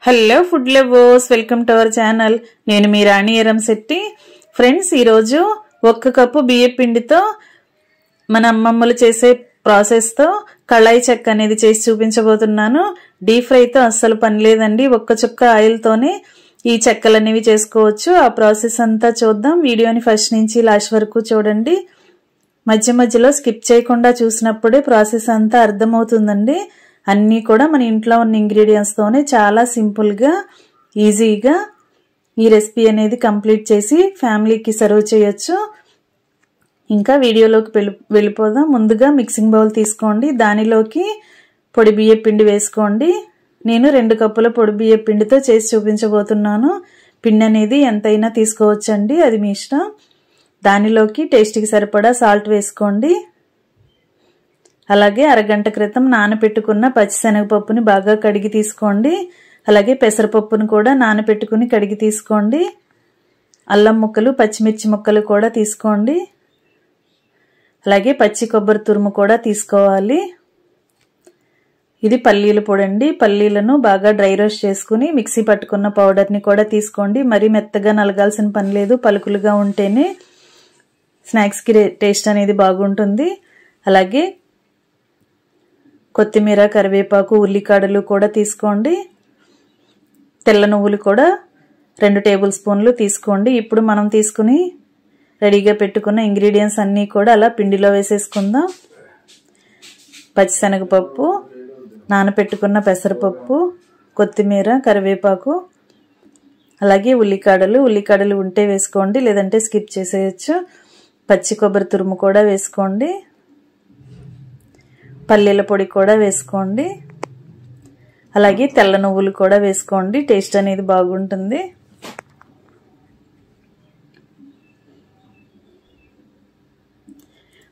Hello food lovers, welcome to our channel. నేను మీ రాణి Eramsetti. Friends, ఈరోజు 1 cup బియ్యం పిండితో మన అమ్మమ్మలు చేసే ప్రాసెస్తో కళాయి చెక్క అనేది చేసి చూపించబోతున్నాను. డీప్ ఫ్రైతో అస్సలు పని లేదండి. 1 చుక్క ఆయిల్తోనే ఈ చెక్కలు అనేవి చేసుకోవచ్చు. ఆ ప్రాసెస్ అంతా చూద్దాం. వీడియోని ఫస్ట్ నుంచి లాస్ట్ వరకు చూడండి. మధ్య మధ్యలో స్కిప్ చేయకుండా చూసినప్పుడే ప్రాసెస్ అంతా అర్థమవుతుందండి. అన్నీ కూడా మన ఇంట్లో ఉన్న ఇంగ్రీడియంట్స్ తోనే చాలా సింపుల్ గా ఈజీగా ఈ రెసిపీ అనేది కంప్లీట్ చేసి ఫ్యామిలీకి సర్వ్ చేయొచ్చు. ఇంకా వీడియోలోకి వెళ్ళిపోదాం. ముందుగా మిక్సింగ్ బౌల్ తీసుకోండి. దానిలోకి పొడి బియ్య పిండి వేసుకోండి. నేను 2 కప్పుల పొడి బియ్య పిండితో చేసి చూపించబోతున్నాను. పిండి అనేది ఎంతైనా తీసుకోవచ్చండి, అది మీ ఇష్టం. దానిలోకి టేస్ట్కి సరిపడా సాల్ట్ వేసుకోండి. అలాగే అరగంట క్రితం నానబెట్టుకున్న పచ్చిశనగపప్పుని బాగా కడిగి తీసుకోండి. అలాగే పెసరపప్పును కూడా నానబెట్టుకుని కడిగి తీసుకోండి. అల్లం ముక్కలు, పచ్చిమిర్చి ముక్కలు కూడా తీసుకోండి. అలాగే పచ్చి కొబ్బరి తురుము కూడా తీసుకోవాలి. ఇది పల్లీల పొడి అండి. పల్లీలను బాగా డ్రై రోస్ట్ చేసుకుని మిక్సీ పట్టుకున్న పౌడర్ని కూడా తీసుకోండి. మరీ మెత్తగా నలగాల్సిన పని లేదు, పలుకులుగా ఉంటేనే స్నాక్స్కి టేస్ట్ అనేది బాగుంటుంది. అలాగే కొత్తిమీర, కరివేపాకు, ఉల్లికాడలు కూడా తీసుకోండి. తెల్ల నువ్వులు కూడా 2 టేబుల్ స్పూన్లు తీసుకోండి. ఇప్పుడు మనం తీసుకుని రెడీగా పెట్టుకున్న ఇంగ్రీడియంట్స్ అన్నీ కూడా అలా పిండిలో వేసేసుకుందాం. పచ్చిశనగపప్పు, నానపెట్టుకున్న పెసరపప్పు, కొత్తిమీర, కరివేపాకు, అలాగే ఉల్లికాడలు ఉంటే వేసుకోండి, లేదంటే స్కిప్ చేసేయచ్చు. పచ్చి కొబ్బరి తురుము కూడా వేసుకోండి. పల్లీల పొడి కూడా వేసుకోండి. అలాగే తెల్ల నువ్వులు కూడా వేసుకోండి, టేస్ట్ అనేది బాగుంటుంది.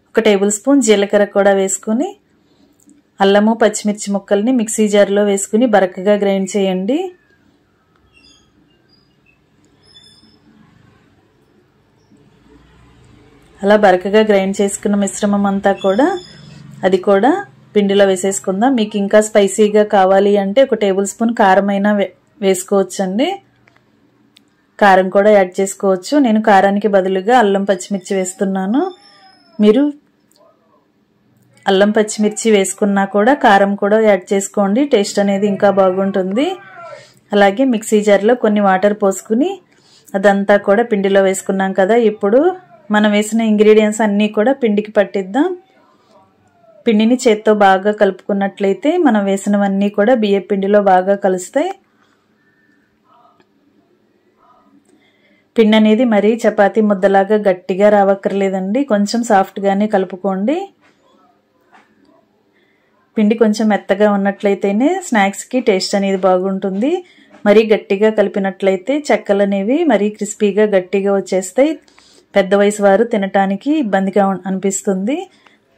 ఒక టేబుల్ స్పూన్ జీలకర్ర కూడా వేసుకుని అల్లము, పచ్చిమిర్చి ముక్కల్ని మిక్సీ జార్లో వేసుకుని బరకగా గ్రైండ్ చేయండి. అలా బరకగా గ్రైండ్ చేసుకున్న మిశ్రమం అంతా కూడా అది కూడా పిండిలో వేసేసుకుందాం. మీకు ఇంకా స్పైసీగా కావాలి అంటే 1 టేబుల్ స్పూన్ కారం అయినా వేసుకోవచ్చండి. కారం కూడా యాడ్ చేసుకోవచ్చు. నేను కారానికి బదులుగా అల్లం పచ్చిమిర్చి వేస్తున్నాను. మీరు అల్లం పచ్చిమిర్చి వేసుకున్నా కూడా కారం కూడా యాడ్ చేసుకోండి, టేస్ట్ అనేది ఇంకా బాగుంటుంది. అలాగే మిక్సీ జార్లో కొన్ని వాటర్ పోసుకుని అదంతా కూడా పిండిలో వేసుకున్నాం కదా. ఇప్పుడు మనం వేసిన ఇంగ్రీడియంట్స్ అన్నీ కూడా పిండికి పట్టిద్దాం. పిండిని చేత్తో బాగా కలుపుకున్నట్లయితే మనం వేసినవన్నీ కూడా బియ్య పిండిలో బాగా కలుస్తాయి. పిండి అనేది మరీ చపాతీ ముద్దలాగా గట్టిగా రావక్కర్లేదండి, కొంచెం సాఫ్ట్గానే కలుపుకోండి. పిండి కొంచెం మెత్తగా ఉన్నట్లయితేనే స్నాక్స్కి టేస్ట్ అనేది బాగుంటుంది. మరీ గట్టిగా కలిపినట్లయితే చెక్కలు అనేవి మరీ క్రిస్పీగా గట్టిగా వచ్చేస్తాయి. పెద్ద వయసు వారు తినటానికి ఇబ్బందిగా అనిపిస్తుంది.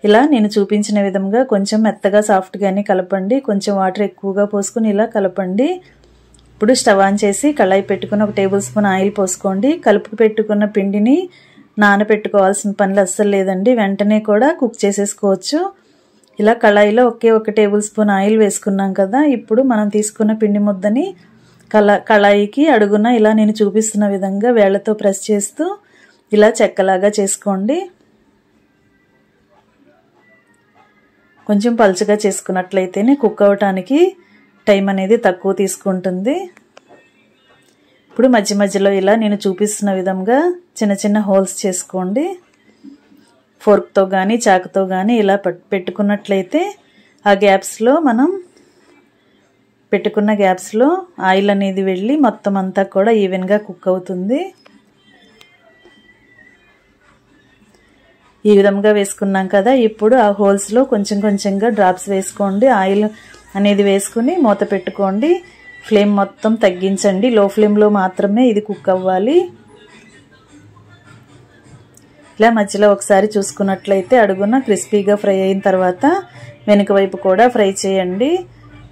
ఇలా నేను చూపించిన విధంగా కొంచెం మెత్తగా సాఫ్ట్గానే కలపండి. కొంచెం వాటర్ ఎక్కువగా పోసుకుని ఇలా కలపండి. ఇప్పుడు స్టవ్ ఆన్ చేసి కళాయి పెట్టుకుని 1 టేబుల్ స్పూన్ ఆయిల్ పోసుకోండి. కలుపు పెట్టుకున్న పిండిని నానబెట్టుకోవాల్సిన పనులు అస్సలు లేదండి, వెంటనే కూడా కుక్ చేసేసుకోవచ్చు. ఇలా కళాయిలో 1 టేబుల్ స్పూన్ ఆయిల్ వేసుకున్నాం కదా. ఇప్పుడు మనం తీసుకున్న పిండి ముద్దని కళాయికి అడుగున ఇలా నేను చూపిస్తున్న విధంగా వేళ్లతో ప్రెస్ చేస్తూ ఇలా చెక్కలాగా చేసుకోండి. కొంచెం పలుచగా చేసుకున్నట్లయితేనే కుక్ అవటానికి టైం అనేది తక్కువ తీసుకుంటుంది. ఇప్పుడు మధ్య మధ్యలో ఇలా నేను చూపిస్తున్న విధంగా చిన్న చిన్న హోల్స్ చేసుకోండి. ఫోర్క్తో కానీ చాకుతో కానీ ఇలా పెట్టుకున్నట్లయితే ఆ గ్యాప్స్లో మనం పెట్టుకున్న గ్యాప్స్లో ఆయిల్ అనేది వెళ్ళి మొత్తం అంతా కూడా ఈవెన్గా కుక్ అవుతుంది. ఈ విధంగా వేసుకున్నాం కదా. ఇప్పుడు ఆ హోల్స్లో కొంచెం కొంచెంగా డ్రాప్స్ వేసుకోండి. ఆయిల్ అనేది వేసుకుని మూత పెట్టుకోండి. ఫ్లేమ్ మొత్తం తగ్గించండి, లో ఫ్లేమ్లో మాత్రమే ఇది కుక్ అవ్వాలి. ఇలా మధ్యలో ఒకసారి చూసుకున్నట్లయితే అడుగున క్రిస్పీగా ఫ్రై అయిన తర్వాత వెనుక వైపు కూడా ఫ్రై చేయండి.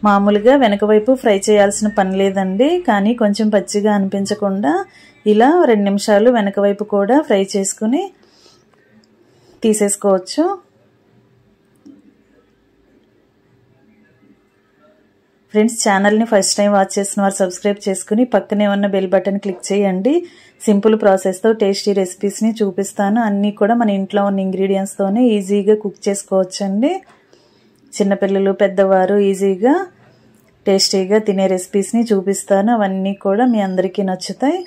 మామూలుగా వెనుక వైపు ఫ్రై చేయాల్సిన పని లేదండి, కానీ కొంచెం పచ్చిగా అనిపించకుండా ఇలా 2 నిమిషాలు వెనుక వైపు కూడా ఫ్రై చేసుకుని తీసేసుకోవచ్చు. ఫ్రెండ్స్, ఛానల్ని ఫస్ట్ టైం వాచ్ చేసిన వారు సబ్స్క్రైబ్ చేసుకుని పక్కనే ఉన్న బెల్ బటన్ క్లిక్ చేయండి. సింపుల్ ప్రాసెస్తో టేస్టీ రెసిపీస్ని చూపిస్తాను. అన్నీ కూడా మన ఇంట్లో ఉన్న ఇంగ్రీడియంట్స్తోనే ఈజీగా కుక్ చేసుకోవచ్చండి. చిన్నపిల్లలు పెద్దవారు ఈజీగా టేస్టీగా తినే రెసిపీస్ని చూపిస్తాను. అవన్నీ కూడా మీ అందరికీ నచ్చుతాయి.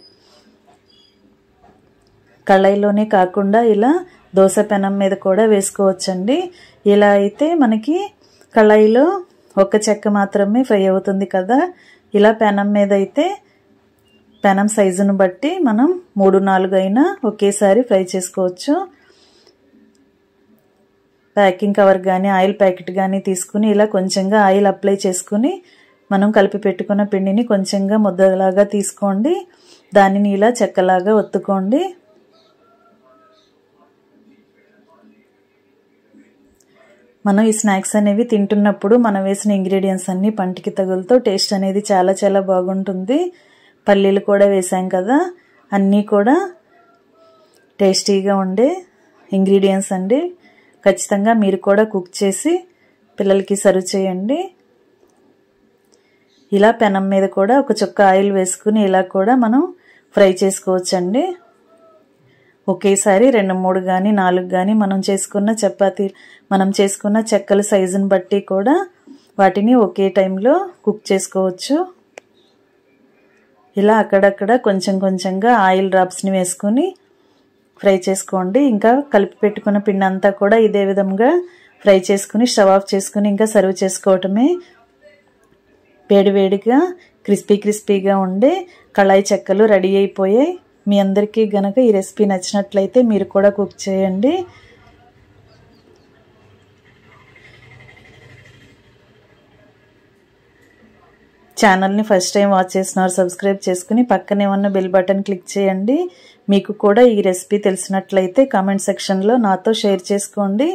కళాయిలోనే కాకుండా ఇలా దోశ పెనం మీద కూడా వేసుకోవచ్చండి. ఇలా అయితే మనకి కళాయిలో ఒక చెక్క మాత్రమే ఫ్రై అవుతుంది కదా. ఇలా పెనం మీద అయితే పెనం సైజును బట్టి మనం 3-4 అయినా ఒకేసారి ఫ్రై చేసుకోవచ్చు. ప్యాకింగ్ కవర్ కానీ ఆయిల్ ప్యాకెట్ కానీ తీసుకుని ఇలా కొంచెంగా ఆయిల్ అప్లై చేసుకుని మనం కలిపి పెట్టుకున్న పిండిని కొంచెంగా ముద్దలాగా తీసుకోండి. దానిని ఇలా చెక్కలాగా ఒత్తుకోండి. మనం ఈ స్నాక్స్ అనేవి తింటున్నప్పుడు మనం వేసిన ఇంగ్రీడియంట్స్ అన్నీ పంటికి తగులుతో టేస్ట్ అనేది చాలా చాలా బాగుంటుంది. పల్లీలు కూడా వేసాం కదా, అన్నీ కూడా టేస్టీగా ఉండే ఇంగ్రీడియంట్స్ అండి. ఖచ్చితంగా మీరు కూడా కుక్ చేసి పిల్లలకి సర్వ్ చేయండి. ఇలా పెనం మీద కూడా ఒక చుక్క ఆయిల్ వేసుకుని ఇలా కూడా మనం ఫ్రై చేసుకోవచ్చండి. ఒకేసారి 2-3 కానీ 4 కానీ మనం చేసుకున్న చెక్కల సైజుని బట్టి కూడా వాటిని ఒకే టైంలో కుక్ చేసుకోవచ్చు. ఇలా అక్కడక్కడ కొంచెం కొంచెంగా ఆయిల్ డ్రాప్స్ని వేసుకుని ఫ్రై చేసుకోండి. ఇంకా కలిపి పెట్టుకున్న పిండి అంతా కూడా ఇదే విధంగా ఫ్రై చేసుకుని స్టవ్ ఆఫ్ చేసుకుని ఇంకా సర్వ్ చేసుకోవటమే. వేడివేడిగా క్రిస్పీగా ఉండే కళాయి చెక్కలు రెడీ అయిపోయాయి. మీ అందరికీ గనక ఈ రెసిపీ నచ్చినట్లయితే మీరు కూడా కుక్ చేయండి. ఛానల్ని ఫస్ట్ టైం వాచ్ చేసినారు సబ్స్క్రైబ్ చేసుకుని పక్కనే ఉన్న బెల్ బటన్ క్లిక్ చేయండి. మీకు కూడా ఈ రెసిపీ తెలిసినట్లయితే కామెంట్ సెక్షన్లో నాతో షేర్ చేసుకోండి.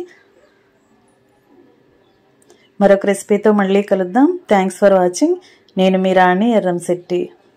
మరొక రెసిపీతో మళ్ళీ కలుద్దాం. Thanks for watching. నేను మీ రాణి ఎర్రంశెట్టి.